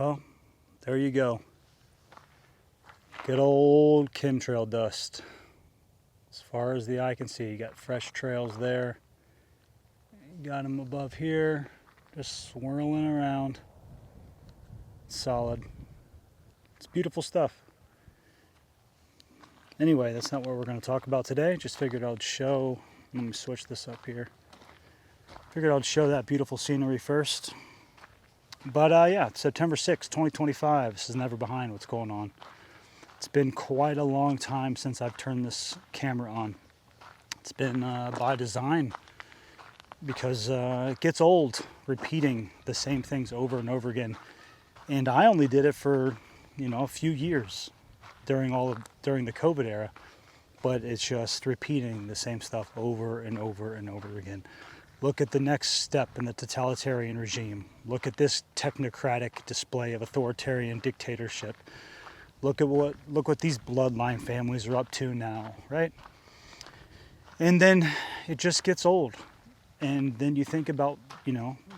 Well, there you go. Good old chemtrail dust. As far as the eye can see, you got fresh trails there. You got them above here, just swirling around. Solid. It's beautiful stuff. Anyway, that's not what we're going to talk about today. Just figured I'd show, let me switch this up here. Figured I'd show that beautiful scenery first. But yeah, September 6th, 2025. This is never behind what's going on. It's been quite a long time since I've turned this camera on. It's been by design because it gets old repeating the same things over and over again. And I only did it for, a few years during the COVID era, but it's just repeating the same stuff over and over and over again. Look at the next step in the totalitarian regime. Look at this technocratic display of authoritarian dictatorship. Look what these bloodline families are up to now, right? And then it just gets old. And then you think about,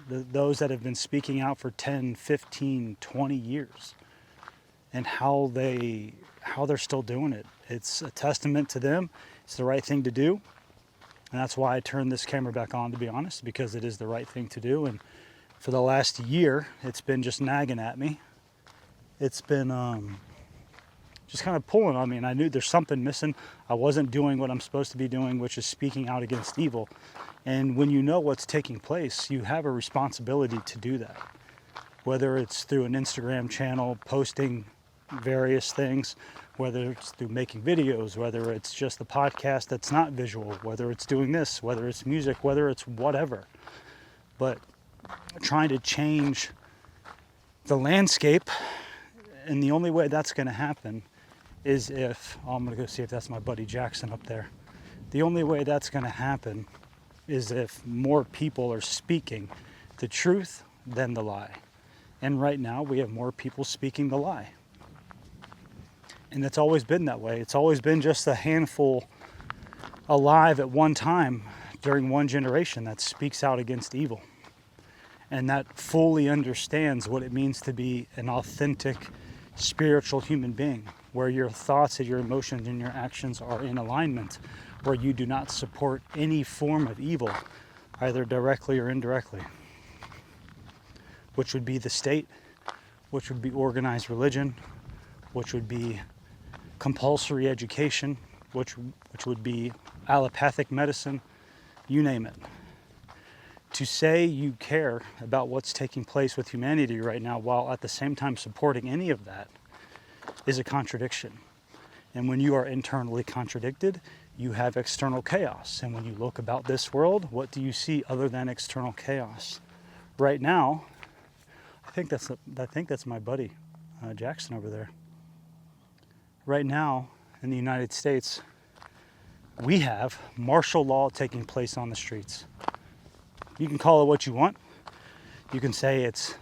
those that have been speaking out for 10, 15, 20 years and how they're still doing it. It's a testament to them. It's the right thing to do. And that's why I turned this camera back on, to be honest, because it is the right thing to do. And for the last year, it's been just nagging at me. It's been just kind of pulling on me, and I knew there's something missing. I wasn't doing what I'm supposed to be doing, which is speaking out against evil. And when you know what's taking place, you have a responsibility to do that. Whether it's through an Instagram channel, posting various things, whether it's through making videos, whether it's just the podcast that's not visual, whether it's doing this, whether it's music, whether it's whatever. But trying to change the landscape, and the only way that's going to happen is if, I'm going to go see if that's my buddy Jackson up there. The only way that's going to happen is if more people are speaking the truth than the lie. And right now we have more people speaking the lie. And it's always been that way. It's always been just a handful alive at one time during one generation that speaks out against evil. And that fully understands what it means to be an authentic, spiritual human being, where your thoughts and your emotions and your actions are in alignment, where you do not support any form of evil, either directly or indirectly, which would be the state, which would be organized religion, which would be compulsory education, which would be allopathic medicine, you name it. To say you care about what's taking place with humanity right now while at the same time supporting any of that is a contradiction. And when you are internally contradicted, you have external chaos. And when you look about this world, what do you see other than external chaos? Right now, I think that's my buddy Jackson over there. Right now in the United States, we have martial law taking place on the streets. You can call it what you want. You can say it's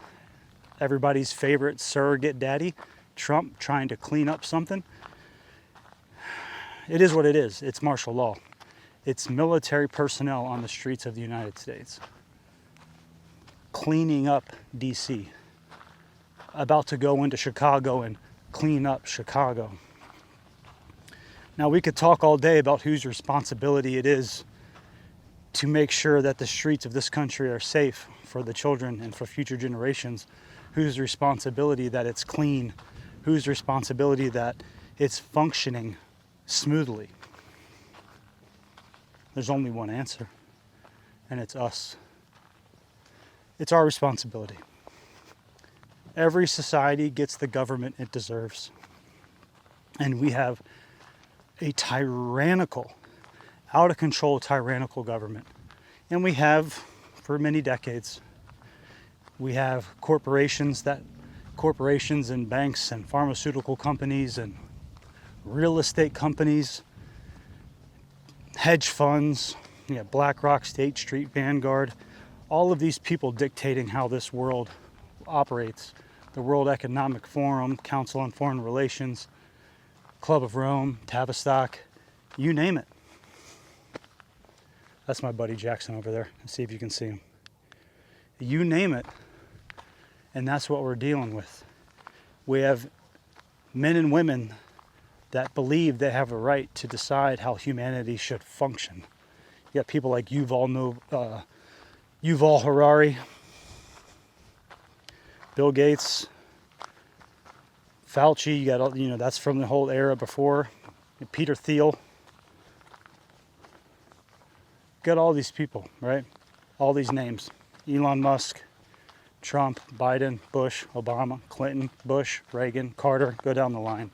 everybody's favorite surrogate daddy, Trump, trying to clean up something. It is what it is. It's martial law. It's military personnel on the streets of the United States, cleaning up DC, about to go into Chicago and clean up Chicago. Now, we could talk all day about whose responsibility it is to make sure that the streets of this country are safe for the children and for future generations, whose responsibility that it's clean, whose responsibility that it's functioning smoothly. There's only one answer, and it's us. It's our responsibility. Every society gets the government it deserves. And we have a tyrannical, out of control tyrannical government. And we have for many decades. We have corporations and banks and pharmaceutical companies and real estate companies, hedge funds, BlackRock, State Street, Vanguard, all of these people dictating how this world operates. The World Economic Forum, Council on Foreign Relations, Club of Rome, Tavistock, you name it. That's my buddy Jackson over there. Let's see if you can see him. You name it, and that's what we're dealing with. We have men and women that believe they have a right to decide how humanity should function. You got people like Yuval Harari, Bill Gates, Fauci. You got all, that's from the whole era before. Peter Thiel. Got all these people, right? All these names. Elon Musk, Trump, Biden, Bush, Obama, Clinton, Bush, Reagan, Carter, go down the line.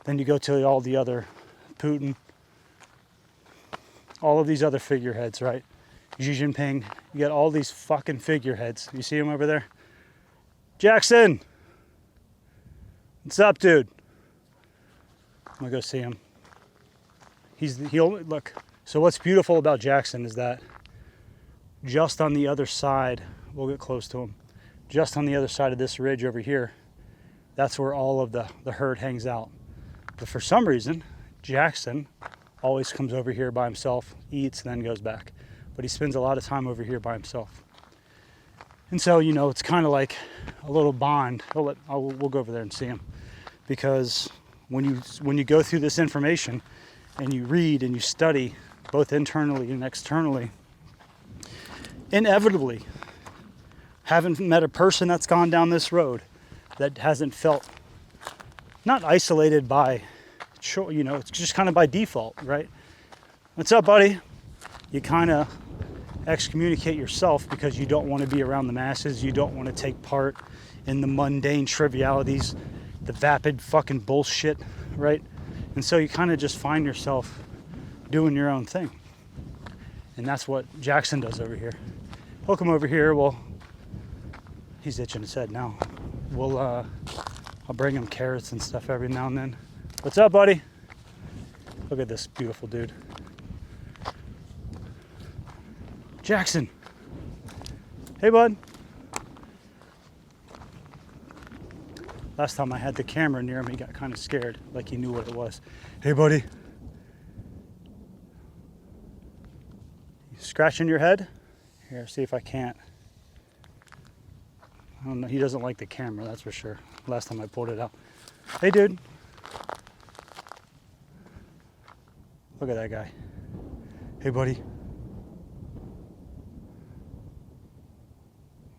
Then you go to all the other, Putin, all of these other figureheads, right? Xi Jinping, you got all these fucking figureheads. You see him over there? Jackson! What's up, dude? I'm gonna go see him. Look. So what's beautiful about Jackson is that just on the other side, we'll get close to him, just on the other side of this ridge over here, that's where all of the herd hangs out. But for some reason, Jackson always comes over here by himself, eats, and then goes back. But he spends a lot of time over here by himself. And so, it's kind of like a little bond. We'll go over there and see him. Because when you go through this information and you read and you study, both internally and externally, inevitably, haven't met a person that's gone down this road that hasn't felt not isolated by, it's just kind of by default, right? What's up, buddy? You kind of excommunicate yourself because you don't want to be around the masses. You don't want to take part in the mundane trivialities, the vapid fucking bullshit, right? And so you kind of just find yourself doing your own thing. And that's what Jackson does over here. He'll come over here. Well, he's itching his head now. I'll bring him carrots and stuff every now and then. What's up, buddy? Look at this beautiful dude. Jackson. Hey, bud. Last time I had the camera near him, he got kind of scared, like he knew what it was. Hey, buddy. You scratching your head? Here, see if I can't. I don't know. He doesn't like the camera, that's for sure. Last time I pulled it out. Hey, dude. Look at that guy. Hey, buddy.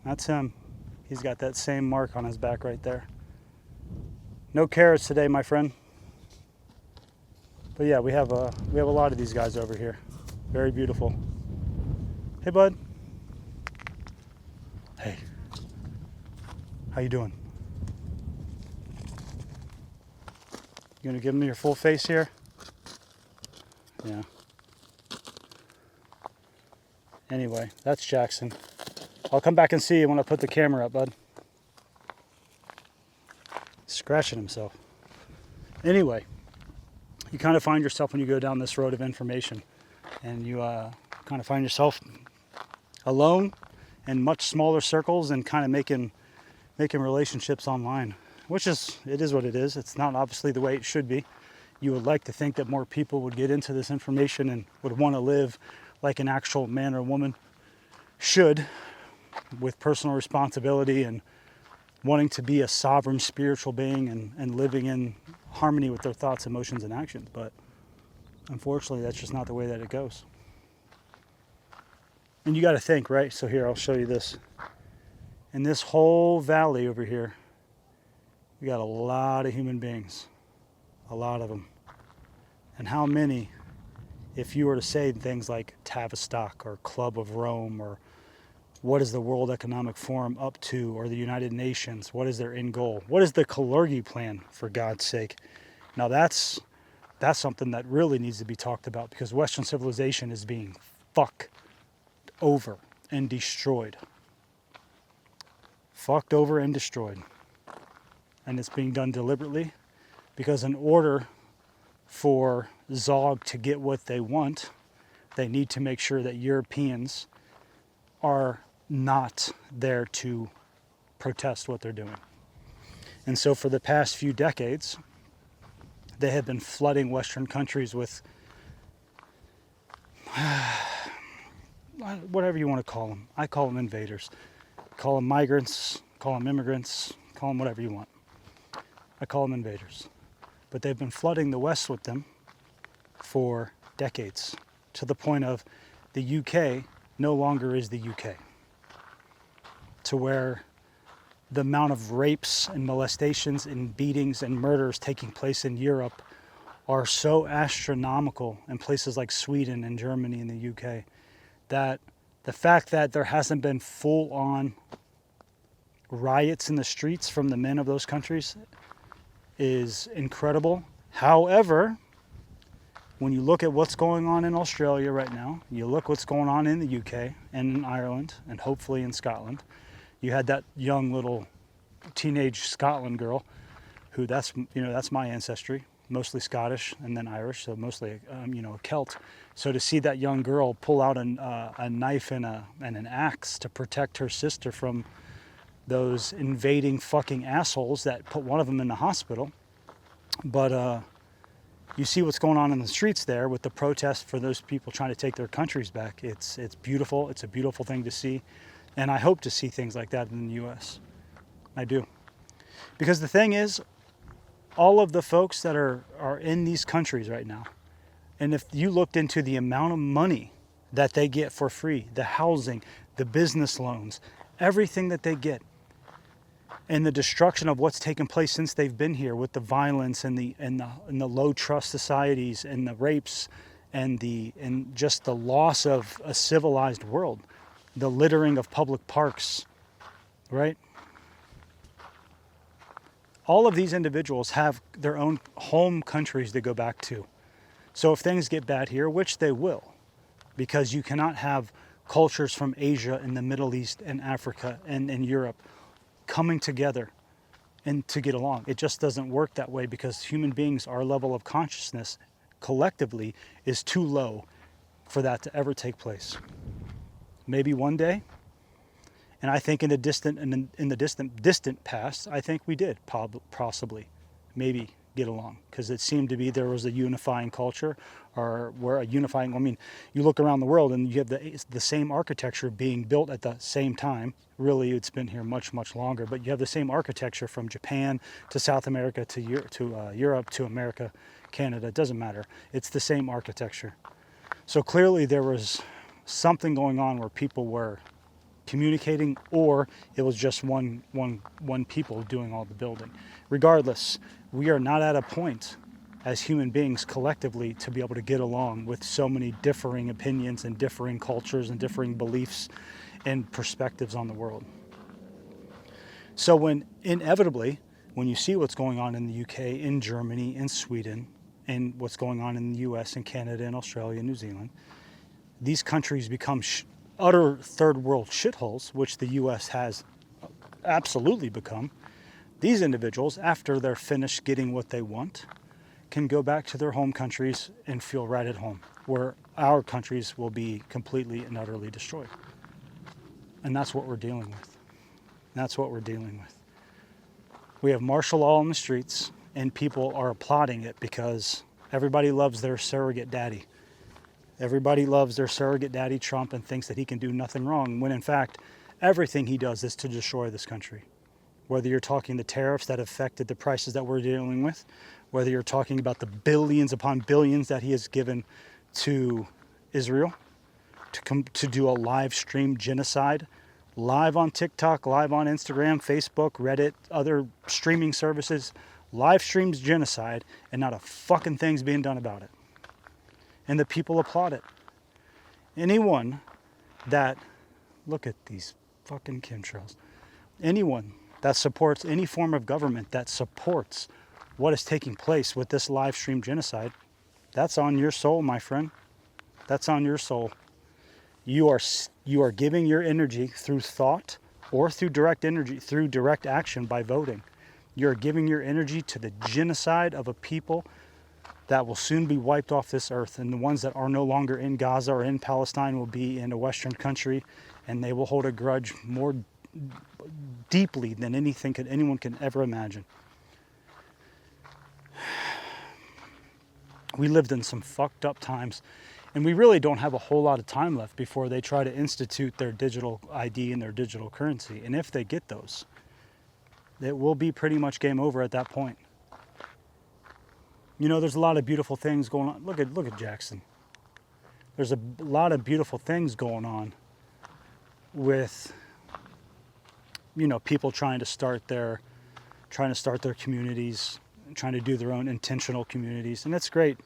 That's him. He's got that same mark on his back right there. No carrots today, my friend. But yeah, we have a lot of these guys over here. Very beautiful. Hey, bud. Hey. How you doing? You gonna give me your full face here? Yeah. Anyway, that's Jackson. I'll come back and see you when I put the camera up, bud. Scratching himself. Anyway, you kind of find yourself when you go down this road of information, and you kind of find yourself alone in much smaller circles and kind of making relationships online, which it is what it is. It's not obviously the way it should be. You would like to think that more people would get into this information and would want to live like an actual man or woman should, with personal responsibility and wanting to be a sovereign spiritual being and living in harmony with their thoughts, emotions, and actions. But unfortunately, that's just not the way that it goes. And you got to think, right? So here, I'll show you this. In this whole valley over here, we got a lot of human beings. A lot of them. And how many, if you were to say things like Tavistock or Club of Rome or what is the World Economic Forum up to, or the United Nations? What is their end goal? What is the Kalergi plan, for God's sake? Now that's something that really needs to be talked about, because Western civilization is being fucked over and destroyed. Fucked over and destroyed. And it's being done deliberately, because in order for Zog to get what they want, they need to make sure that Europeans are not there to protest what they're doing. And so for the past few decades, they have been flooding Western countries with whatever you want to call them. I call them invaders. Call them migrants, call them immigrants, call them whatever you want. I call them invaders. But they've been flooding the West with them for decades, to the point of the UK no longer is the UK. To where the amount of rapes and molestations and beatings and murders taking place in Europe are so astronomical in places like Sweden and Germany and the UK, that the fact that there hasn't been full-on riots in the streets from the men of those countries is incredible. However, when you look at what's going on in Australia right now, you look what's going on in the UK and in Ireland and hopefully in Scotland. You had that young little teenage Scotland girl who that's my ancestry, mostly Scottish and then Irish, so mostly a Celt. So to see that young girl pull out a knife and an axe to protect her sister from those invading fucking assholes that put one of them in the hospital. But you see what's going on in the streets there with the protests for those people trying to take their countries back. It's beautiful. It's a beautiful thing to see. And I hope to see things like that in the U.S. I do. Because the thing is, all of the folks that are in these countries right now, and if you looked into the amount of money that they get for free, the housing, the business loans, everything that they get, and the destruction of what's taken place since they've been here with the violence and the low trust societies and the rapes and just the loss of a civilized world, the littering of public parks, right? All of these individuals have their own home countries to go back to. So if things get bad here, which they will, because you cannot have cultures from Asia and the Middle East and Africa and Europe coming together and to get along. It just doesn't work that way, because human beings, our level of consciousness collectively is too low for that to ever take place. Maybe one day, and I think in the distant past, I think we did possibly maybe get along, because it seemed to be there was a unifying culture, or where a unifying, I mean, you look around the world and you have the same architecture being built at the same time. Really, it's been here much, much longer, but you have the same architecture from Japan to South America to Europe to America, Canada, it doesn't matter. It's the same architecture. So clearly there was something going on where people were communicating, or it was just one people doing all the building. Regardless, we are not at a point as human beings collectively to be able to get along with so many differing opinions and differing cultures and differing beliefs and perspectives on the world. So when inevitably, when you see what's going on in the UK, in Germany, in Sweden, and what's going on in the US and Canada and Australia and New Zealand, these countries become utter third world shitholes, which the US has absolutely become. These individuals, after they're finished getting what they want, can go back to their home countries and feel right at home, where our countries will be completely and utterly destroyed. And that's what we're dealing with. That's what we're dealing with. We have martial law in the streets, and people are applauding it because everybody loves their surrogate daddy. Everybody loves their surrogate daddy, Trump, and thinks that he can do nothing wrong, when in fact, everything he does is to destroy this country. Whether you're talking the tariffs that affected the prices that we're dealing with, whether you're talking about the billions upon billions that he has given to Israel to do a live stream genocide, live on TikTok, live on Instagram, Facebook, Reddit, other streaming services, live streams genocide, and not a fucking thing's being done about it. And the people applaud it. Anyone that, look at these fucking chemtrails, anyone that supports any form of government that supports what is taking place with this live stream genocide, that's on your soul, my friend. That's on your soul. You are giving your energy through thought or through direct action by voting. You're giving your energy to the genocide of a people that will soon be wiped off this earth, and the ones that are no longer in Gaza or in Palestine will be in a Western country, and they will hold a grudge more deeply than anyone can ever imagine. We lived in some fucked up times, and we really don't have a whole lot of time left before they try to institute their digital ID and their digital currency. And if they get those, it will be pretty much game over at that point. You know, there's a lot of beautiful things going on. Look at Jackson. There's a lot of beautiful things going on with, you know, people trying to start their communities, trying to do their own intentional communities, and that's great.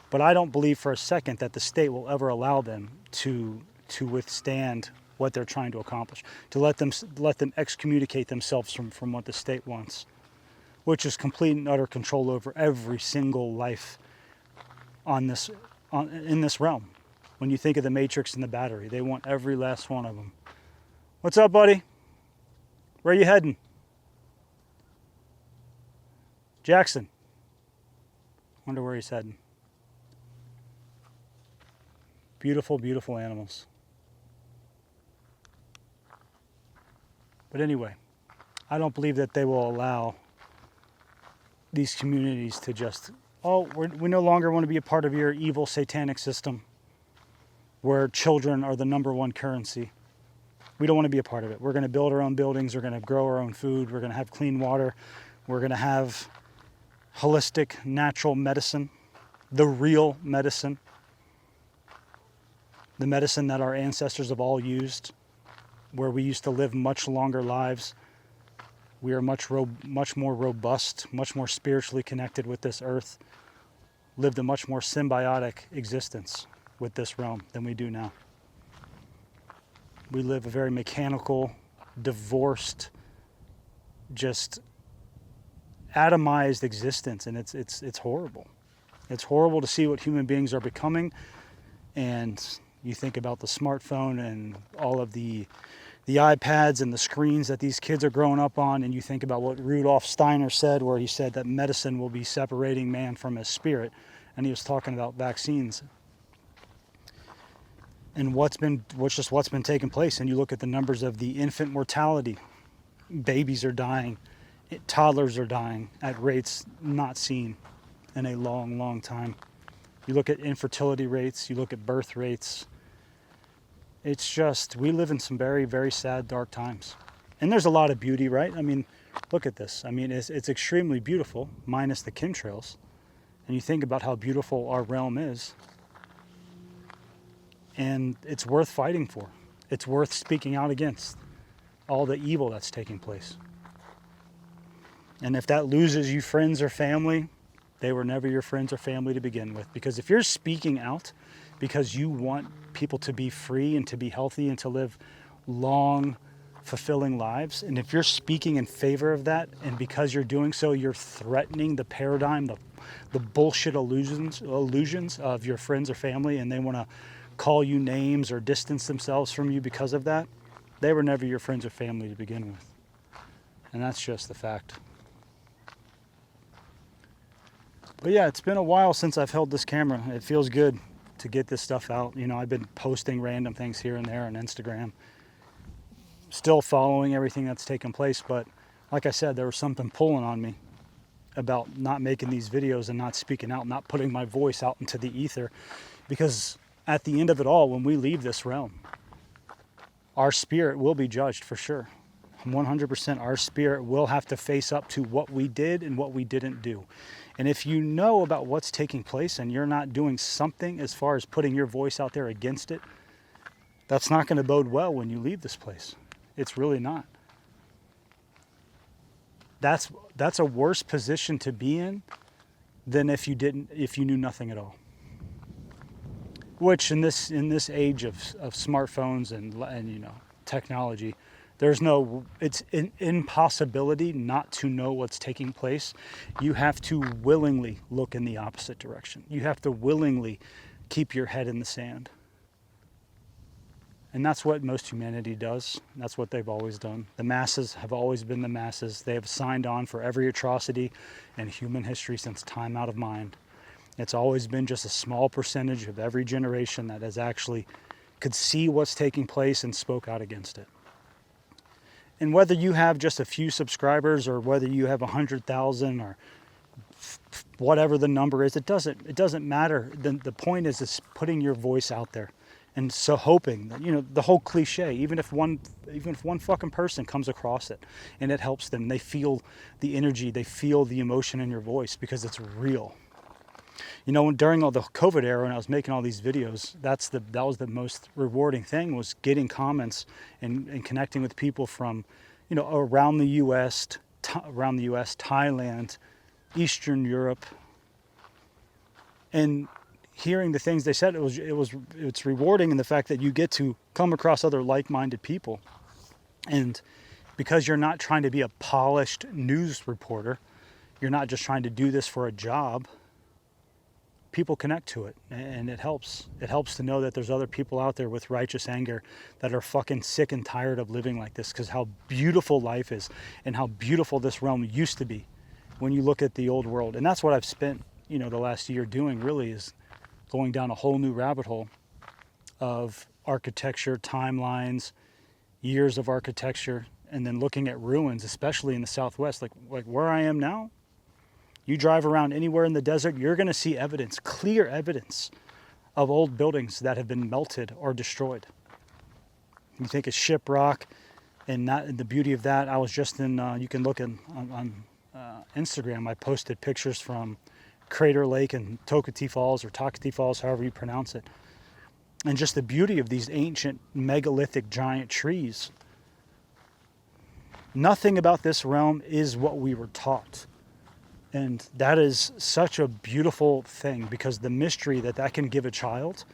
But I don't believe for a second that the state will ever allow them to withstand what they're trying to accomplish, to let them excommunicate themselves from what the state wants, which is complete and utter control over every single life in this realm. When you think of the Matrix and the battery, they want every last one of them. What's up, buddy? Where are you heading? Jackson. Wonder where he's heading. Beautiful, beautiful animals. But anyway, I don't believe that they will allow these communities to just, we no longer want to be a part of your evil satanic system where children are the number one currency. We don't want to be a part of it. We're going to build our own buildings. We're going to grow our own food. We're going to have clean water. We're going to have holistic, natural medicine, the real medicine, the medicine that our ancestors have all used, where we used to live much longer lives. We are much more robust, much more spiritually connected with this earth, lived a much more symbiotic existence with this realm than we do now. We live a very mechanical, divorced, just atomized existence, and it's horrible. It's horrible to see what human beings are becoming, and you think about the smartphone and all of the iPads and the screens that these kids are growing up on, and you think about what Rudolf Steiner said, where he said that medicine will be separating man from his spirit, and he was talking about vaccines. And what's been taking place, and you look at the numbers of the infant mortality. Babies are dying, toddlers are dying at rates not seen in a long, long time. You look at infertility rates, you look at birth rates. It's just, we live in some very, very sad, dark times. And there's a lot of beauty, right? I mean, look at this. I mean, it's extremely beautiful, minus the chemtrails. And you think about how beautiful our realm is. And it's worth fighting for. It's worth speaking out against all the evil that's taking place. And if that loses you friends or family, they were never your friends or family to begin with. Because if you're speaking out because you want people to be free and to be healthy and to live long, fulfilling lives, and if you're speaking in favor of that, and because you're doing so, you're threatening the paradigm, the bullshit illusions of your friends or family, and they want to call you names or distance themselves from you because of that, they were never your friends or family to begin with. And that's just the fact. But yeah, it's been a while since I've held this camera. It feels good to get this stuff out. You know, I've been posting random things here and there on Instagram. Still following everything that's taken place, but like I said, there was something pulling on me about not making these videos and not speaking out, not putting my voice out into the ether, because at the end of it all, when we leave this realm, our spirit will be judged for sure. 100% our spirit will have to face up to what we did and what we didn't do. And if you know about what's taking place and you're not doing something as far as putting your voice out there against it, that's not going to bode well when you leave this place. It's really not. That's a worse position to be in than if you knew nothing at all. Which in this age of smartphones and you know, technology, it's an impossibility not to know what's taking place. You have to willingly look in the opposite direction. You have to willingly keep your head in the sand. And that's what most humanity does. That's what they've always done. The masses have always been the masses. They have signed on for every atrocity in human history since time out of mind. It's always been just a small percentage of every generation that has actually could see what's taking place and spoke out against it. And whether you have just a few subscribers or whether you have 100,000 or whatever the number is, it doesn't matter. The point is putting your voice out there And so hoping that, the whole cliche, even if one fucking person comes across it and it helps them, they feel the energy, they feel the emotion in your voice because it's real. During all the COVID era, when I was making all these videos, that was the most rewarding thing, was getting comments and connecting with people from, around the U.S., Thailand, Eastern Europe, and hearing the things they said. It's rewarding in the fact that you get to come across other like-minded people, and because you're not trying to be a polished news reporter, you're not just trying to do this for a job. People connect to it, and it helps. It helps to know that there's other people out there with righteous anger that are fucking sick and tired of living like this, because how beautiful life is and how beautiful this realm used to be when you look at the old world. And that's what I've spent, the last year doing, really, is going down a whole new rabbit hole of architecture, timelines, years of architecture, and then looking at ruins, especially in the Southwest, like where I am now. You drive around anywhere in the desert, you're going to see evidence, clear evidence of old buildings that have been melted or destroyed. You think of shiprock and the beauty of that. I was just in, you can look on Instagram, I posted pictures from Crater Lake and Tokati Falls, however you pronounce it. And just the beauty of these ancient megalithic giant trees. Nothing about this realm is what we were taught. And that is such a beautiful thing, because the mystery that can give a child,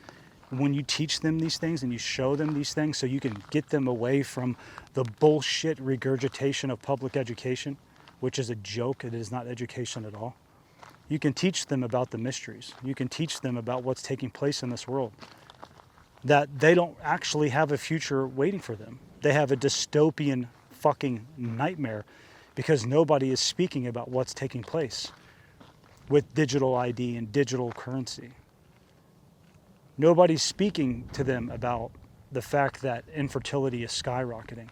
when you teach them these things and you show them these things, so you can get them away from the bullshit regurgitation of public education, which is a joke. It is not education at all. You can teach them about the mysteries. You can teach them about what's taking place in this world, that they don't actually have a future waiting for them. They have a dystopian fucking nightmare, because nobody is speaking about what's taking place with digital ID and digital currency. Nobody's speaking to them about the fact that infertility is skyrocketing,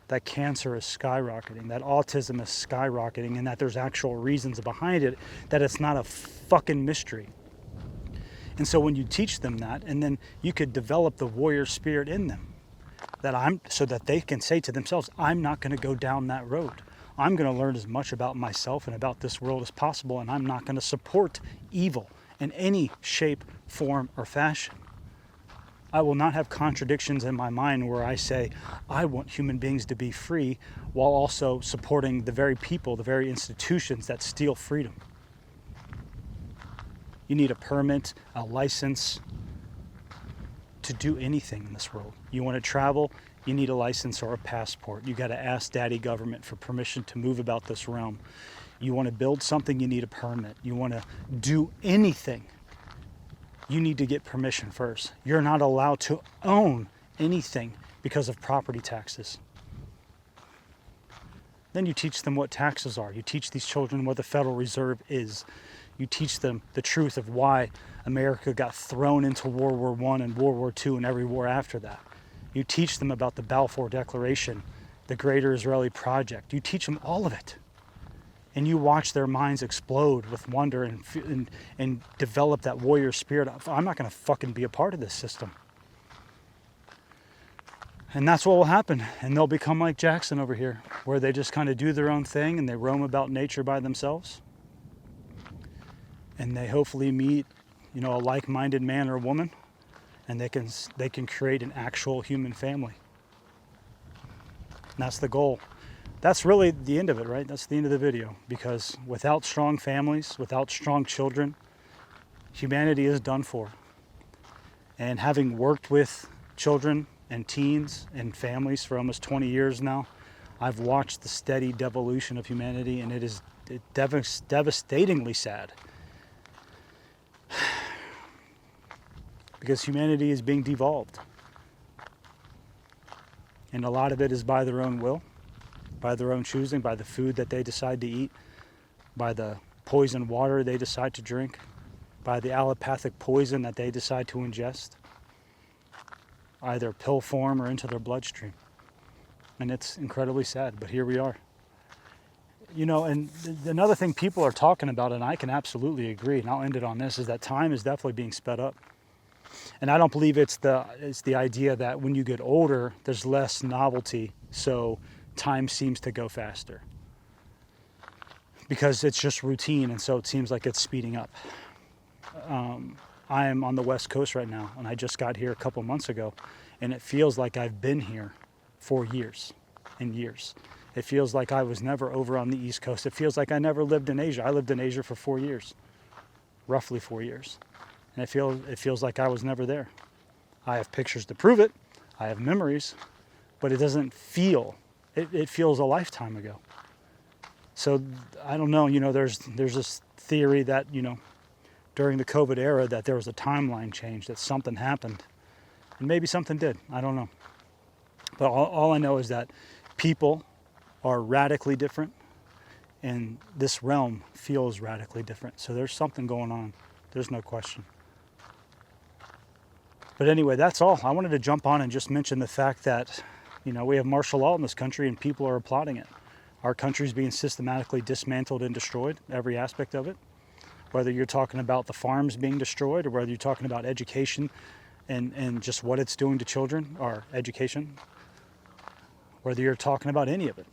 that cancer is skyrocketing, that autism is skyrocketing, and that there's actual reasons behind it, that it's not a fucking mystery. And so when you teach them that, and then you could develop the warrior spirit in them, so that they can say to themselves, I'm not going to go down that road. I'm going to learn as much about myself and about this world as possible, and I'm not going to support evil in any shape, form, or fashion. I will not have contradictions in my mind where I say, I want human beings to be free, while also supporting the very people, the very institutions that steal freedom. You need a permit, a license to do anything in this world. You want to travel, you need a license or a passport. You got to ask Daddy Government for permission to move about this realm. You want to build something, you need a permit. You want to do anything, you need to get permission first. You're not allowed to own anything because of property taxes. Then you teach them what taxes are. You teach these children what the Federal Reserve is. You teach them the truth of why America got thrown into World War I and World War II and every war after that. You teach them about the Balfour Declaration, the Greater Israeli Project. You teach them all of it. And you watch their minds explode with wonder and develop that warrior spirit of, I'm not going to fucking be a part of this system. And that's what will happen. And they'll become like Jackson over here, where they just kind of do their own thing and they roam about nature by themselves. And they hopefully meet, a like-minded man or woman, and they can create an actual human family. And that's the goal. That's really the end of it, right? That's the end of the video, because without strong families, without strong children, humanity is done for. And having worked with children and teens and families for almost 20 years now, I've watched the steady devolution of humanity, and it is devastatingly sad. Because humanity is being devolved. And a lot of it is by their own will, by their own choosing, by the food that they decide to eat, by the poisoned water they decide to drink, by the allopathic poison that they decide to ingest, either pill form or into their bloodstream. And it's incredibly sad, but here we are. And another thing people are talking about, and I can absolutely agree, and I'll end it on this, is that time is definitely being sped up. And I don't believe it's the idea that when you get older, there's less novelty, so time seems to go faster. Because it's just routine, and so it seems like it's speeding up. I am on the West Coast right now, and I just got here a couple months ago, and it feels like I've been here for years and years. It feels like I was never over on the East Coast. It feels like I never lived in Asia. I lived in Asia for 4 years, roughly 4 years. And it feels like I was never there. I have pictures to prove it. I have memories, but it doesn't feel, it feels a lifetime ago. So I don't know, there's this theory that, during the COVID era that there was a timeline change, that something happened. And maybe something did, I don't know. But all I know is that people are radically different, and this realm feels radically different. So there's something going on. There's no question. But anyway, that's all. I wanted to jump on and just mention the fact that, we have martial law in this country and people are applauding it. Our country's being systematically dismantled and destroyed, every aspect of it. Whether you're talking about the farms being destroyed, or whether you're talking about education and just what it's doing to children, or education, whether you're talking about any of it.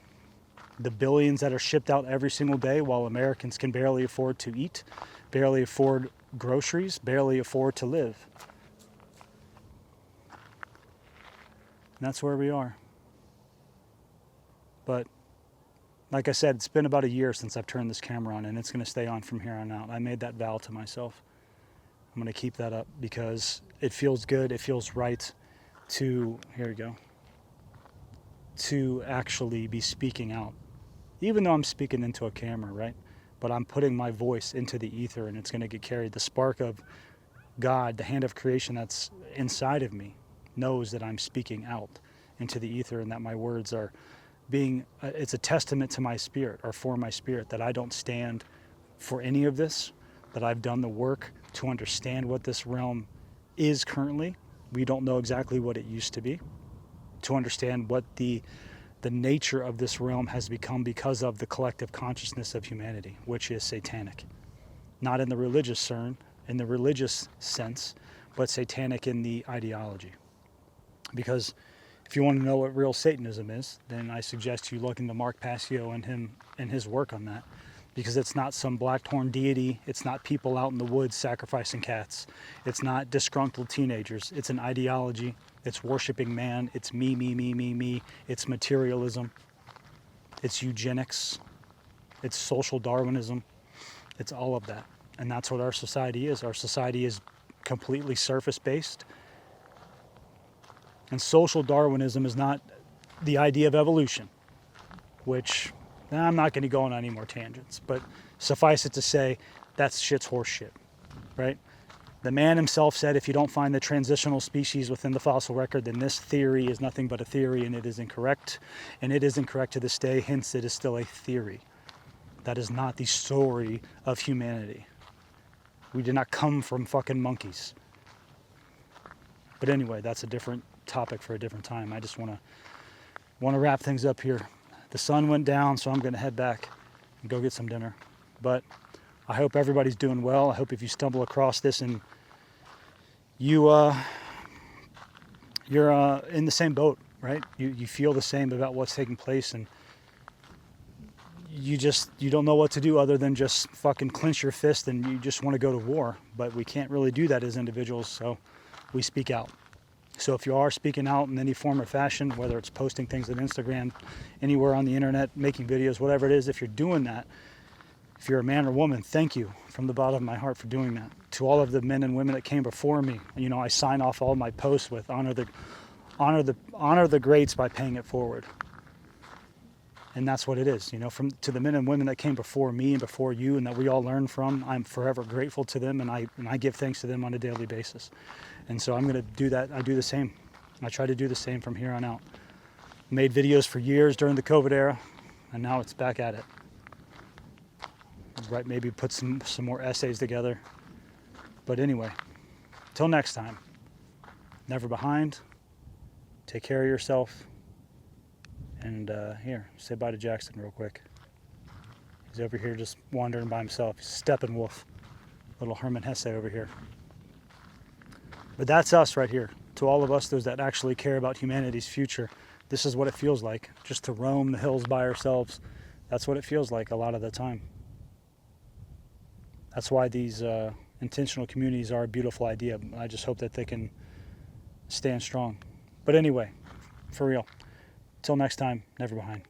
The billions that are shipped out every single day while Americans can barely afford to eat, barely afford groceries, barely afford to live. And that's where we are. But like I said, it's been about a year since I've turned this camera on, and it's going to stay on from here on out. I made that vow to myself. I'm going to keep that up because it feels good. It feels right to, here we go, to actually be speaking out. Even though I'm speaking into a camera, right? But I'm putting my voice into the ether, and it's going to get carried. The spark of God, the hand of creation that's inside of me, knows that I'm speaking out into the ether, and that my words are being, it's a testament to my spirit, or for my spirit, that I don't stand for any of this, that I've done the work to understand what this realm is currently. We don't know exactly what it used to be. To understand what the nature of this realm has become because of the collective consciousness of humanity, which is satanic. Not in the religious sense, but satanic in the ideology. Because if you want to know what real Satanism is, then I suggest you look into Mark Passio and his work on that. Because it's not some black-horned deity, it's not people out in the woods sacrificing cats, it's not disgruntled teenagers, it's an ideology, it's worshiping man, it's me, it's materialism, it's eugenics, it's social Darwinism, it's all of that. And that's what our society is. Our society is completely surface-based. And social Darwinism is not the idea of evolution, which I'm not going to go on any more tangents, but suffice it to say, that's shit's horse shit, right? The man himself said, if you don't find the transitional species within the fossil record, then this theory is nothing but a theory, and it is incorrect. And it is incorrect to this day, hence it is still a theory. That is not the story of humanity. We did not come from fucking monkeys. But anyway, that's a different topic for a different time. I just want to wrap things up here. The sun went down, so I'm going to head back and go get some dinner. But I hope everybody's doing well. I hope if you stumble across this and you're in the same boat, right? You feel the same about what's taking place, and you don't know what to do other than just fucking clench your fist and you just want to go to war. But we can't really do that as individuals, so we speak out. So if you are speaking out in any form or fashion, whether it's posting things on Instagram, anywhere on the internet, making videos, whatever it is, if you're doing that, if you're a man or woman, thank you from the bottom of my heart for doing that. To all of the men and women that came before me, I sign off all my posts with honor the greats by paying it forward. And that's what it is, to the men and women that came before me and before you and that we all learn from. I'm forever grateful to them, and I give thanks to them on a daily basis. And so I'm going to do that. I do the same. I try to do the same from here on out. Made videos for years during the COVID era, and now it's back at it. Right, maybe put some more essays together. But anyway, till next time, never behind. Take care of yourself. And here, say bye to Jackson real quick. He's over here just wandering by himself. He's a Steppenwolf. Little Herman Hesse over here. But that's us right here. To all of us, those that actually care about humanity's future, this is what it feels like, just to roam the hills by ourselves. That's what it feels like a lot of the time. That's why these intentional communities are a beautiful idea. I just hope that they can stand strong. But anyway, for real, till next time, never behind.